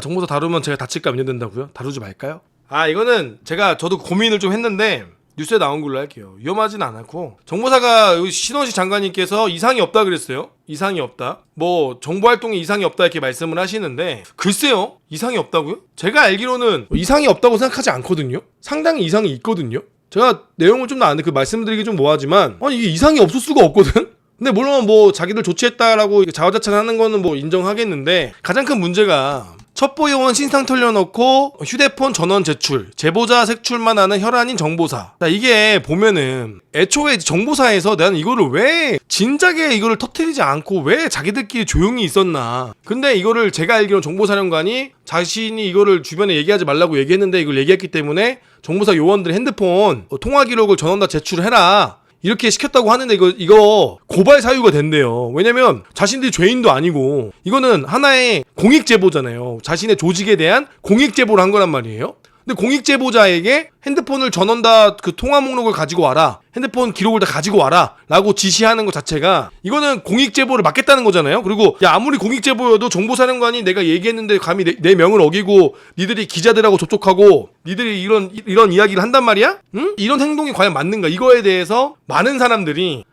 정보사 다루면 제가 다칠까 염려된다고요? 다루지 말까요? 이거는 저도 고민을 좀 했는데 뉴스에 나온 걸로 할게요. 위험하진 않았고, 정보사가 신원식 장관님께서 이상이 없다 그랬어요. 이상이 없다. 뭐 정보활동에 이상이 없다 이렇게 말씀을 하시는데, 글쎄요, 이상이 없다고요? 제가 알기로는 이상이 없다고 생각하지 않거든요. 상당히 이상이 있거든요. 제가 내용을 좀 더 아는데 말씀드리기 좀 뭐하지만, 이게 이상이 없을 수가 없거든. 근데 물론 뭐 자기들 조치했다라고 자화자찬하는 거는 뭐 인정하겠는데, 가장 큰 문제가 첩보요원 신상 털려놓고 휴대폰 전원 제출, 제보자 색출만 하는 혈안인 정보사. 이게 보면은 애초에 정보사에서 나는 이거를 왜 진작에 이거를 터뜨리지 않고 왜 자기들끼리 조용히 있었나. 근데 이거를 제가 알기로는 정보사령관이 자신이 이거를 주변에 얘기하지 말라고 얘기했는데 이걸 얘기했기 때문에 정보사 요원들의 핸드폰 통화 기록을 전원 다 제출해라 이렇게 시켰다고 하는데, 이거 고발 사유가 된대요. 왜냐면 자신들이 죄인도 아니고 이거는 하나의 공익 제보잖아요. 자신의 조직에 대한 공익 제보를 한 거란 말이에요. 근데 공익 제보자에게 핸드폰을 전원 다 그 통화 목록을 가지고 와라, 핸드폰 기록을 다 가지고 와라 라고 지시하는 것 자체가, 이거는 공익 제보를 막겠다는 거잖아요. 그리고 아무리 공익 제보여도 정보사령관이 내가 얘기했는데 감히 내 명을 어기고 니들이 기자들하고 접촉하고 니들이 이런 이야기를 한단 말이야? 응? 이런 행동이 과연 맞는가? 이거에 대해서 많은 사람들이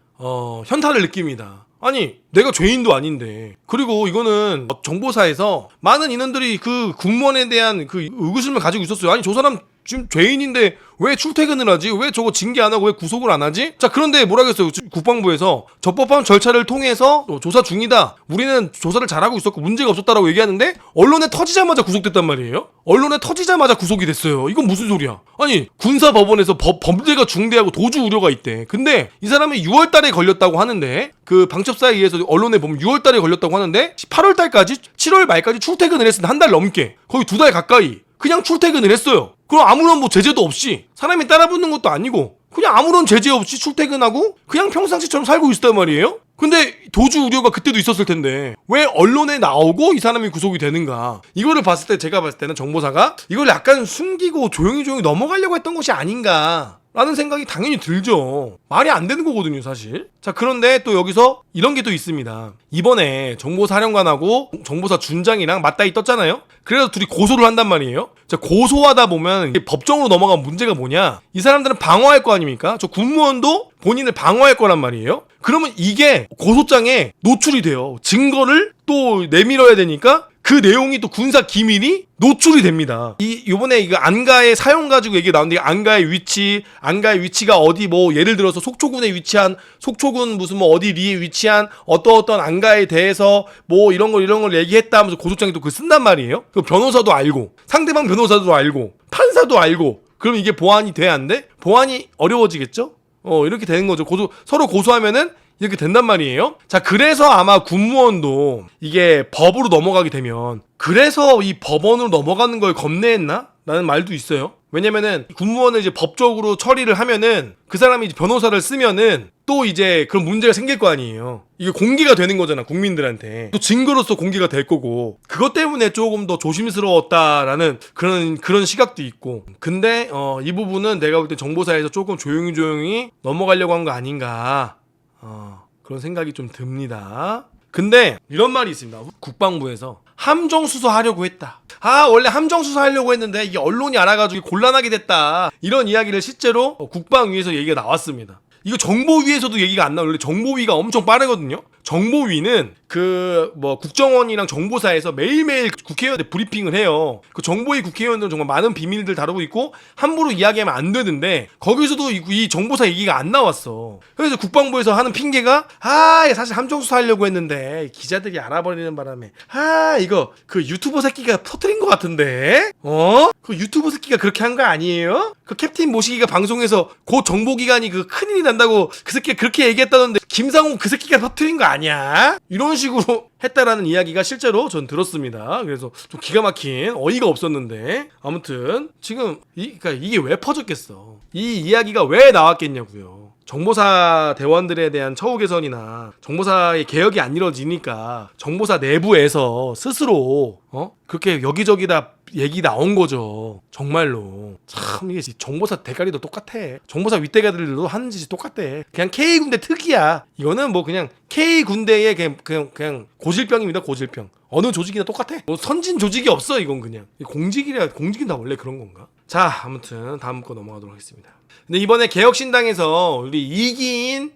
현타를 느낍니다. 아니, 내가 죄인도 아닌데. 그리고 이거는 정보사에서 많은 인원들이 그 공무원에 대한 그 의구심을 가지고 있었어요. 아니, 저 사람 지금 죄인인데 왜 출퇴근을 하지? 왜 저거 징계 안 하고 왜 구속을 안 하지? 자, 그런데 뭐라겠어요? 국방부에서 적법한 절차를 통해서 조사 중이다. 우리는 조사를 잘하고 있었고 문제가 없었다라고 얘기하는데, 언론에 터지자마자 구속됐단 말이에요? 언론에 터지자마자 구속이 됐어요. 이건 무슨 소리야? 아니, 군사법원에서 범죄가 중대하고 도주 우려가 있대. 근데 이 사람이 6월달에 걸렸다고 하는데, 그 방첩사에 의해서 언론에 보면 6월달에 걸렸다고 하는데 8월달까지 7월 말까지 출퇴근을 했으니 한 달 넘게, 거의 2달 가까이 그냥 출퇴근을 했어요. 그럼 아무런 뭐 제재도 없이, 사람이 따라붙는 것도 아니고 그냥 아무런 제재 없이 출퇴근하고 그냥 평상시처럼 살고 있었단 말이에요? 근데 도주 우려가 그때도 있었을 텐데 왜 언론에 나오고 이 사람이 구속이 되는가? 이거를 봤을 때, 제가 봤을 때는 정보사가 이걸 약간 숨기고 조용히 넘어가려고 했던 것이 아닌가 라는 생각이 당연히 들죠. 말이 안 되는 거거든요, 사실. 자, 그런데 또 여기서 이런 게 또 있습니다. 이번에 정보사령관하고 정보사 준장이랑 맞다이 떴잖아요? 그래서 둘이 고소를 한단 말이에요. 자, 고소하다 보면 법정으로 넘어간 문제가 뭐냐? 이 사람들은 방어할 거 아닙니까? 저 군무원도 본인을 방어할 거란 말이에요. 그러면 이게 고소장에 노출이 돼요. 증거를 또 내밀어야 되니까 그 내용이 또 군사 기밀이 노출이 됩니다. 요번에 이거 안가의 사용 가지고 얘기 나오는데, 안가의 위치가 어디, 뭐 예를 들어서 속초군에 위치한, 속초군 무슨 뭐 어디 리에 위치한 어떤 안가에 대해서 뭐 이런 걸 얘기했다 하면서 고소장에 또 그걸 쓴단 말이에요. 그 변호사도 알고, 상대방 변호사도 알고, 판사도 알고. 그럼 이게 보완이 돼, 안 돼? 보완이 어려워지겠죠? 이렇게 되는 거죠. 서로 고소하면은 이렇게 된단 말이에요. 자, 그래서 아마 군무원도 이게 법으로 넘어가게 되면, 그래서 이 법원으로 넘어가는 걸 겁내했나? 라는 말도 있어요. 왜냐면은 군무원을 이제 법적으로 처리를 하면은 그 사람이 이제 변호사를 쓰면은 또 이제 그런 문제가 생길 거 아니에요. 이게 공개가 되는 거잖아, 국민들한테. 또 증거로서 공개가 될 거고. 그것 때문에 조금 더 조심스러웠다라는 그런 시각도 있고. 근데 이 부분은 내가 볼 때 정보사에서 조금 조용히 넘어가려고 한 거 아닌가. 그런 생각이 좀 듭니다. 근데 이런 말이 있습니다. 국방부에서 함정 수사하려고 했다. 원래 함정 수사하려고 했는데 이게 언론이 알아가지고 곤란하게 됐다. 이런 이야기를 실제로 국방위에서 얘기가 나왔습니다. 이거 정보위에서도 얘기가 안 나와요. 원래 정보위가 엄청 빠르거든요. 정보위는 국정원이랑 정보사에서 매일매일 국회의원들 브리핑을 해요. 그 정보위 국회의원들은 정말 많은 비밀들 다루고 있고 함부로 이야기하면 안 되는데, 거기서도 이 정보사 얘기가 안 나왔어. 그래서 국방부에서 하는 핑계가, 사실 함정 수사하려고 했는데 기자들이 알아버리는 바람에 이거 그 유튜버 새끼가 터뜨린 것 같은데, 그 유튜버 새끼가 그렇게 한 거 아니에요? 그 캡틴 모시기가 방송에서 그 정보기관이 그 큰일이 난다고 그 새끼가 그렇게 얘기했다던데 김상훈 그 새끼가 터뜨린 거 아니야? 이런 식으로 했다라는 이야기가 실제로 전 들었습니다. 그래서 좀 기가 막힌, 어이가 없었는데, 아무튼 지금 그러니까 이게 왜 퍼졌겠어? 이 이야기가 왜 나왔겠냐고요. 정보사 대원들에 대한 처우 개선이나 정보사의 개혁이 안 이루어지니까 정보사 내부에서 스스로 그렇게 여기저기다 얘기 나온 거죠. 정말로. 참 이게 정보사 대가리도 똑같아. 정보사 윗대가리들도 하는 짓이 똑같아. 그냥 K군대 특이야. 이거는 뭐 그냥 K군대의 그냥 고질병입니다. 고질병. 어느 조직이나 똑같아. 뭐 선진 조직이 없어. 이건 그냥 공직은 다 원래 그런 건가? 자, 아무튼 다음 거 넘어가도록 하겠습니다. 근데 이번에 개혁신당에서 우리 이기인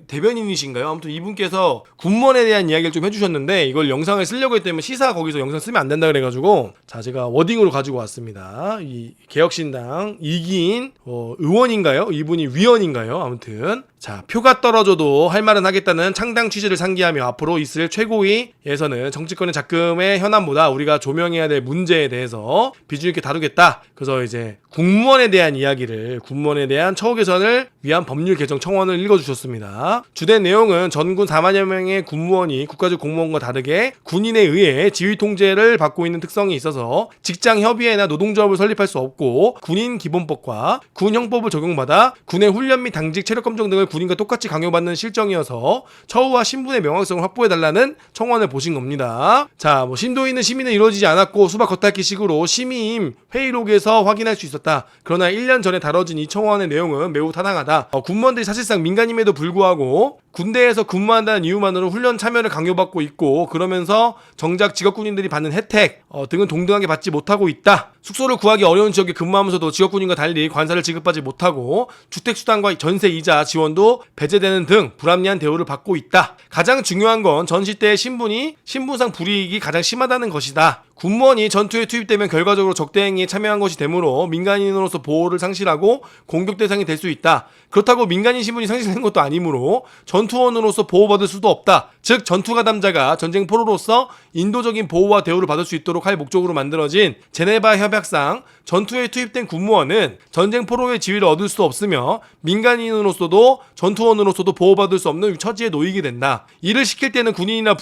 대변인이신가요? 아무튼 이분께서 군무원에 대한 이야기를 좀 해주셨는데 이걸 영상을 쓰려고 했더니 시사 거기서 영상 쓰면 안 된다 그래가지고 자, 제가 워딩으로 가지고 왔습니다. 이 개혁신당 이기인 의원인가요? 이분이 위원인가요? 아무튼 자, 표가 떨어져도 할 말은 하겠다는 창당 취지를 상기하며 앞으로 있을 최고위에서는 정치권의 작금의 현안보다 우리가 조명해야 될 문제에 대해서 비중 있게 다루겠다. 그래서 이제 군무원에 대한 이야기를, 군무원에 대한 처우 개선을 위한 법률 개정 청원을 읽어주셨습니다. 주된 내용은 전군 4만여 명의 군무원이 국가적 공무원과 다르게 군인에 의해 지휘 통제를 받고 있는 특성이 있어서 직장 협의회나 노동조합을 설립할 수 없고 군인 기본법과 군 형법을 적용받아 군의 훈련 및 당직 체력 검정 등을 군인과 똑같이 강요받는 실정이어서 처우와 신분의 명확성을 확보해달라는 청원을 보신 겁니다. 자, 심도 있는 심의는 이루어지지 않았고 수박 겉핥기식으로 심의임 회의록에서 확인할 수 있었다. 그러나 1년 전에 다뤄진 이 청원의 내용은 매우 타당하다. 군무원들이 사실상 민간임에도 불구하고 군대에서 근무한다는 이유만으로 훈련 참여를 강요받고 있고 그러면서 정작 직업군인들이 받는 혜택 등은 동등하게 받지 못하고 있다. 숙소를 구하기 어려운 지역에 근무하면서도 직업군인과 달리 관사를 지급받지 못하고 주택수당과 전세이자 지원도 배제되는 등 불합리한 대우를 받고 있다. 가장 중요한 건 전시 때의 신분상 불이익이 가장 심하다는 것이다. 군무원이 전투에 투입되면 결과적으로 적대행위에 참여한 것이 되므로 민간인으로서 보호를 상실하고 공격 대상이 될 수 있다. 그렇다고 민간인 신분이 상실된 것도 아니므로 전투원으로서 보호받을 수도 없다. 즉 전투가담자가 전쟁 포로로서 인도적인 보호와 대우를 받을 수 있도록 할 목적으로 만들어진 제네바 협약상 전투에 투입된 군무원은 전쟁 포로의 지위를 얻을 수 없으며 민간인으로서도 전투원으로서도 보호받을 수 없는 처지에 놓이게 된다. 일을 시킬 때는 군인처럼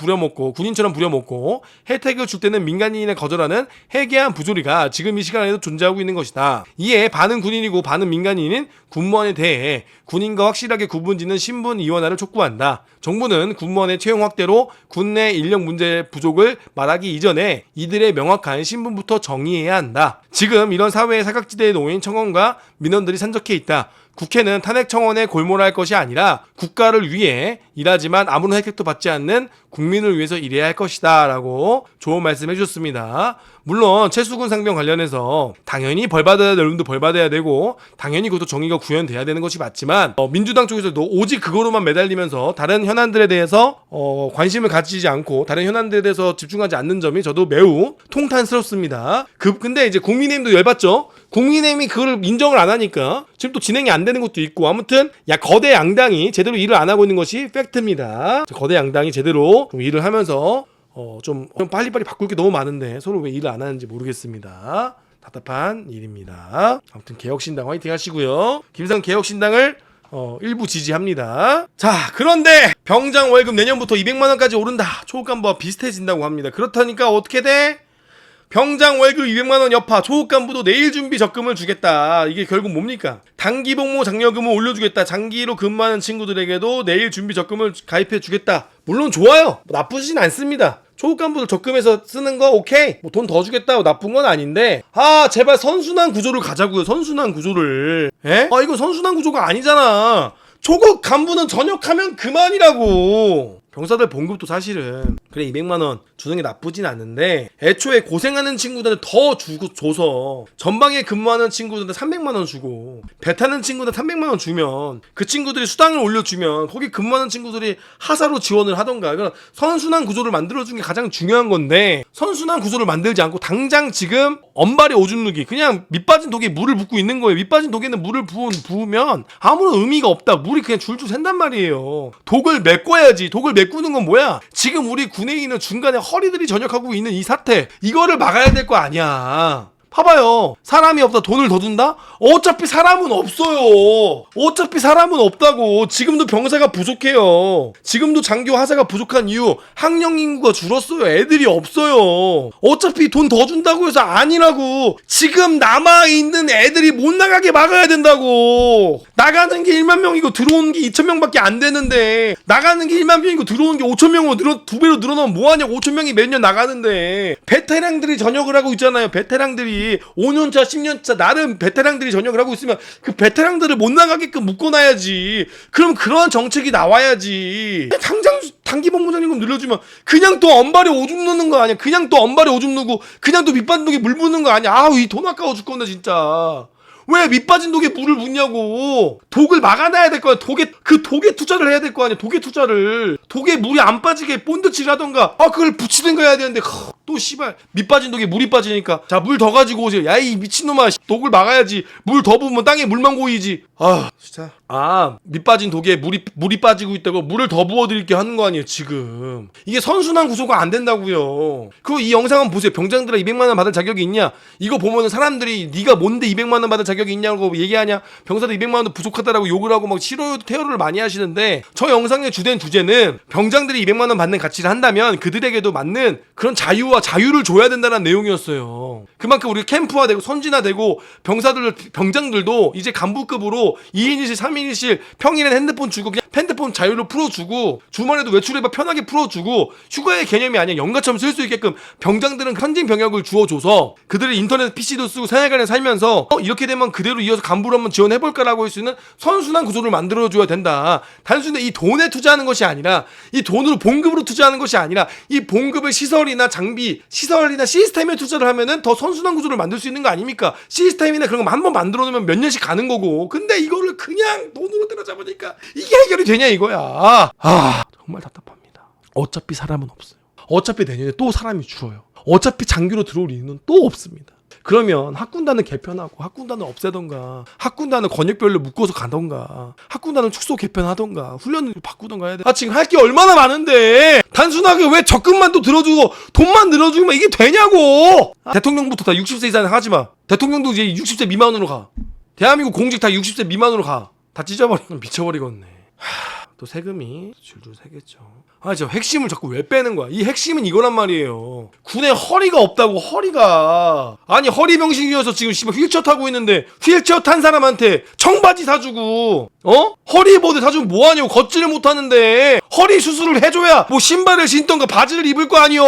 부려먹고 혜택을 줄 때는 민간인에 거절하는 해괴한 부조리가 지금 이 시간에도 존재하고 있는 것이다. 이에 반은 군인이고 반은 민간인인 군무원에 대해 군인과 확실하게 구분짓는 신분 이원화를 촉구한다. 정부는 군무원의 채용 확대로 군내 인력 문제 부족을 말하기 이전에 이들의 명확한 신분부터 정의해야 한다. 지금 이런 사회의 사각지대에 놓인 청원과 민원들이 산적해 있다. 국회는 탄핵 청원에 골몰할 것이 아니라 국가를 위해 일하지만 아무런 혜택도 받지 않는 국민을 위해서 일해야 할 것이다 라고 좋은 말씀 해주셨습니다. 물론 최수근 상병 관련해서 당연히 벌받아야 될 놈도 벌받아야 되고 당연히 그것도 정의가 구현돼야 되는 것이 맞지만 민주당 쪽에서도 오직 그거로만 매달리면서 다른 현안들에 대해서 관심을 가지지 않고 다른 현안들에 대해서 집중하지 않는 점이 저도 매우 통탄스럽습니다. 근데 이제 국민의힘도 열받죠. 국민의힘이 그걸 인정을 안 하니까 지금 또 진행이 안 되는 것도 있고 아무튼 거대 양당이 제대로 일을 안 하고 있는 것이 팩트입니다. 거대 양당이 제대로 좀 일을 하면서 좀 빨리빨리 바꿀 게 너무 많은데 서로 왜 일을 안 하는지 모르겠습니다. 답답한 일입니다. 아무튼 개혁신당 화이팅 하시고요. 김상 개혁신당을 일부 지지합니다. 자, 그런데 병장 월급 내년부터 200만 원까지 오른다. 초급간부와 비슷해진다고 합니다. 그렇다니까 어떻게 돼? 병장 월급 200만 원 여파, 초급간부도 내일 준비 적금을 주겠다. 이게 결국 뭡니까? 단기 복무 장려금을 올려주겠다. 장기로 근무하는 친구들에게도 내일 준비 적금을 가입해 주겠다. 물론 좋아요. 나쁘진 않습니다. 초급간부들 적금해서 쓰는 거 오케이. 돈 더 주겠다고 나쁜 건 아닌데 제발 선순환 구조를 가자고요. 선순환 구조를. 이거 선순환 구조가 아니잖아. 초급 간부는 전역하면 그만이라고. 병사들 봉급도 사실은 그래 200만원 주는 게 나쁘진 않은데 애초에 고생하는 친구들은 더 줘서 전방에 근무하는 친구들은 300만원 주고 배 타는 친구들 300만원 주면 그 친구들이 수당을 올려주면 거기 근무하는 친구들이 하사로 지원을 하던가. 그러니까 선순환 구조를 만들어주는 게 가장 중요한 건데 선순환 구조를 만들지 않고 당장 지금 언발에 오줌 누기, 그냥 밑빠진 독에 물을 붓고 있는 거예요. 밑빠진 독에는 물을 부으면 아무런 의미가 없다. 물이 그냥 줄줄 샌단 말이에요. 독을 메꿔야지. 독을 메꾸는 건 뭐야? 지금 우리 군에 있는 중간에 허리들이 전역하고 있는 이 사태, 이거를 막아야 될 거 아니야. 봐봐요. 사람이 없다 돈을 더 준다? 어차피 사람은 없어요. 어차피 사람은 없다고. 지금도 병사가 부족해요. 지금도 장교 하사가 부족한 이유, 학령 인구가 줄었어요. 애들이 없어요. 어차피 돈 더 준다고 해서 아니라고. 지금 남아있는 애들이 못 나가게 막아야 된다고. 나가는 게 1만 명이고 들어오는 게 2천 명밖에 안 되는데, 나가는 게 1만 명이고 들어오는 게 5천 명으로 두 배로 늘어나면 뭐하냐고. 5천 명이 매년 나가는데 베테랑들이 전역을 하고 있잖아요. 베테랑들이 해야지. 5년차 10년차 나름 베테랑들이 전역을 하고 있으면 그 베테랑들을 못 나가게끔 묶어놔야지. 그럼 그러한 정책이 나와야지. 당장 단기 법무장임금 늘려주면 그냥 또 언발에 오줌 넣는 거 아니야. 그냥 또 언발에 오줌 넣고 그냥 또 밑빠진 독에 물 붓는 거 아니야. 아우 이 돈 아까워 죽겠네 진짜. 왜 밑빠진 독에 물을 붓냐고. 독을 막아놔야 될 거 아니야. 독에 투자를 해야 될 거 아니야. 독에 투자를. 독에 물이 안 빠지게 본드칠을 하던가. 그걸 붙이든가 해야 되는데 또 씨발 밑빠진 독에 물이 빠지니까 자 물 더 가지고 오세요. 야 이 미친놈아, 독을 막아야지. 물 더 부으면 땅에 물만 고이지. 진짜. 밑빠진 독에 물이 빠지고 있다고 물을 더 부어드릴게 하는 거 아니에요 지금. 이게 선순환 구조가 안 된다고요. 그리고 이 영상 한번 보세요. 병장들아 200만 원 받을 자격이 있냐? 이거 보면은 사람들이 네가 뭔데 200만 원 받을 자격이 있냐고 얘기하냐? 병사들 200만 원도 부족하다라고 욕을 하고 막 싫어요 테러를 많이 하시는데, 저 영상의 주된 주제는 병장들이 200만 원 받는 가치를 한다면 그들에게도 맞는 그런 자유와 자유를 줘야 된다는 내용이었어요. 그만큼 우리가 캠프화되고 선진화되고 병장들도 이제 간부급으로 2인실 3인실 평일엔 핸드폰 주고 그냥 핸드폰 자유로 풀어주고 주말에도 외출해봐 편하게 풀어주고 휴가의 개념이 아니야 연가처럼 쓸 수 있게끔 병장들은 현진 병역을 주어줘서 그들이 인터넷 PC도 쓰고 생활관에 살면서 이렇게 되면 그대로 이어서 간부로 한번 지원해볼까라고 할 수 있는 선순환 구조를 만들어줘야 된다. 단순히 이 돈에 투자하는 것이 아니라 이 돈으로 봉급으로 투자하는 것이 아니라 이 봉급을 시설이나 장비 시설이나 시스템에 투자를 하면은 더 선순환 구조를 만들 수 있는 거 아닙니까? 시스템이나 그런 거 한번 만들어 놓으면 몇 년씩 가는 거고. 근데 이거를 그냥 돈으로 때려잡으니까 이게 해결이 되냐 이거야. 정말 답답합니다. 어차피 사람은 없어요. 어차피 내년에 또 사람이 줄어요. 어차피 장교로 들어올 이유는 또 없습니다. 그러면 학군단을 개편하고 학군단을 없애던가 학군단을 권역별로 묶어서 가던가 학군단을 축소 개편하던가 훈련을 바꾸던가 해야 돼. 지금 할 게 얼마나 많은데 단순하게 왜 적금만 또 들어주고 돈만 늘어주면 이게 되냐고. 대통령부터 다 60세 이상 하지마. 대통령도 이제 60세 미만으로 가. 대한민국 공직 다 60세 미만으로 가. 다 찢어버리면 미쳐버리겠네. 또 세금이 줄줄 새겠죠. 저 핵심을 자꾸 왜 빼는 거야? 이 핵심은 이거란 말이에요. 군에 허리가 없다고. 허리가 아니 허리병신이어서 지금 휠체어 타고 있는데 휠체어 탄 사람한테 청바지 사주고 허리보드 사주면 뭐하냐고. 걷지를 못하는데 허리 수술을 해줘야 뭐 신발을 신던가 바지를 입을 거 아니요.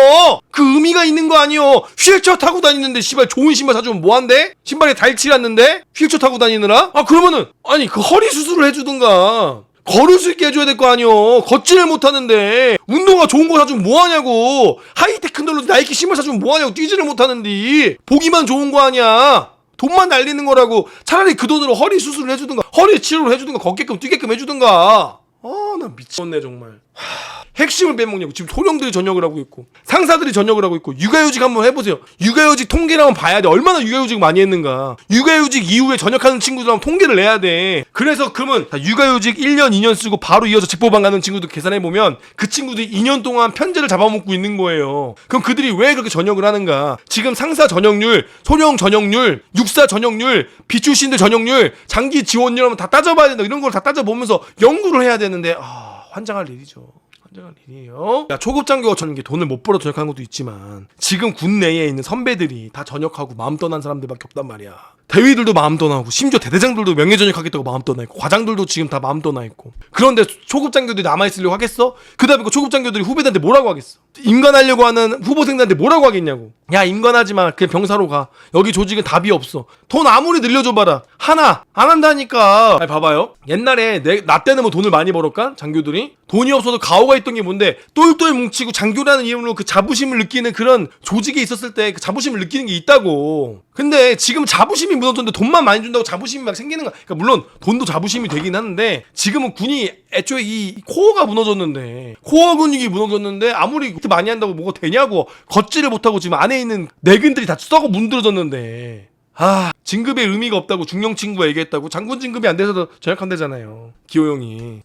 그 의미가 있는 거 아니요. 휠체어 타고 다니는데 씨발 좋은 신발 사주면 뭐한대? 신발에 달치 났는데 휠체어 타고 다니느라? 그러면은 아니 그 허리 수술을 해주든가 걸을 수 있게 해줘야 될 거 아니요. 걷지를 못하는데 운동화 좋은 거 사주면 뭐하냐고. 하이테크 널로 나이키 신발 사주면 뭐하냐고. 뛰지를 못하는데 보기만 좋은 거 아니야. 돈만 날리는 거라고. 차라리 그 돈으로 허리 수술을 해주든가 허리 치료를 해주든가 걷게끔 뛰게끔 해주든가. 나 미쳤네 정말. 핵심을 빼먹냐고. 지금 소령들이 전역을 하고 있고 상사들이 전역을 하고 있고 육아휴직 한번 해보세요. 육아휴직 통계를 한번 봐야 돼. 얼마나 육아휴직 많이 했는가. 육아휴직 이후에 전역하는 친구들 한번 통계를 내야 돼. 그래서 그러면 육아휴직 1년 2년 쓰고 바로 이어서 직보방 가는 친구들 계산해보면 그 친구들이 2년 동안 편제를 잡아먹고 있는 거예요. 그럼 그들이 왜 그렇게 전역을 하는가. 지금 상사 전역률, 소령 전역률, 육사 전역률, 비출신들 전역률, 장기 지원율 한번 다 따져봐야 된다. 이런 걸 다 따져보면서 연구를 해야 되는데 환장할 일이죠. 일이에요. 초급 장교가 전역에 돈을 못 벌어 전역하는 것도 있지만 지금 군 내에 있는 선배들이 다 전역하고 마음 떠난 사람들밖에 없단 말이야. 대위들도 마음 떠나고 심지어 대대장들도 명예 전역하겠다고 마음 떠나 있고 과장들도 지금 다 마음 떠나 있고. 그런데 초급 장교들이 남아있으려고 하겠어? 그다음에 그 초급 장교들이 후배들한테 뭐라고 하겠어? 임관하려고 하는 후보생들한테 뭐라고 하겠냐고. 야 임관하지마. 그냥 병사로 가. 여기 조직은 답이 없어. 돈 아무리 늘려줘봐라 하나 안 한다니까. 봐봐요. 옛날에 나 때는 뭐 돈을 많이 벌었까? 장교들이? 돈이 없어도 가오가 있던 게 뭔데 똘똘 뭉치고 장교라는 이름으로 그 자부심을 느끼는 그런 조직에 있었을 때 그 자부심을 느끼는 게 있다고. 근데 지금 자부심이 무너졌는데 돈만 많이 준다고 자부심이 막 생기는 거야. 그러니까 물론 돈도 자부심이 되긴 하는데 지금은 군이 애초에 이 코어가 무너졌는데 코어 근육이 무너졌는데 아무리 많이 한다고 뭐가 되냐고. 걷지를 못하고 지금 안에 있는 내근들이 다 썩어 문드러졌는데 진급의 의미가 없다고 중령 친구가 얘기했다고. 장군 진급이 안 돼서 전역한대잖아요 기호 형이.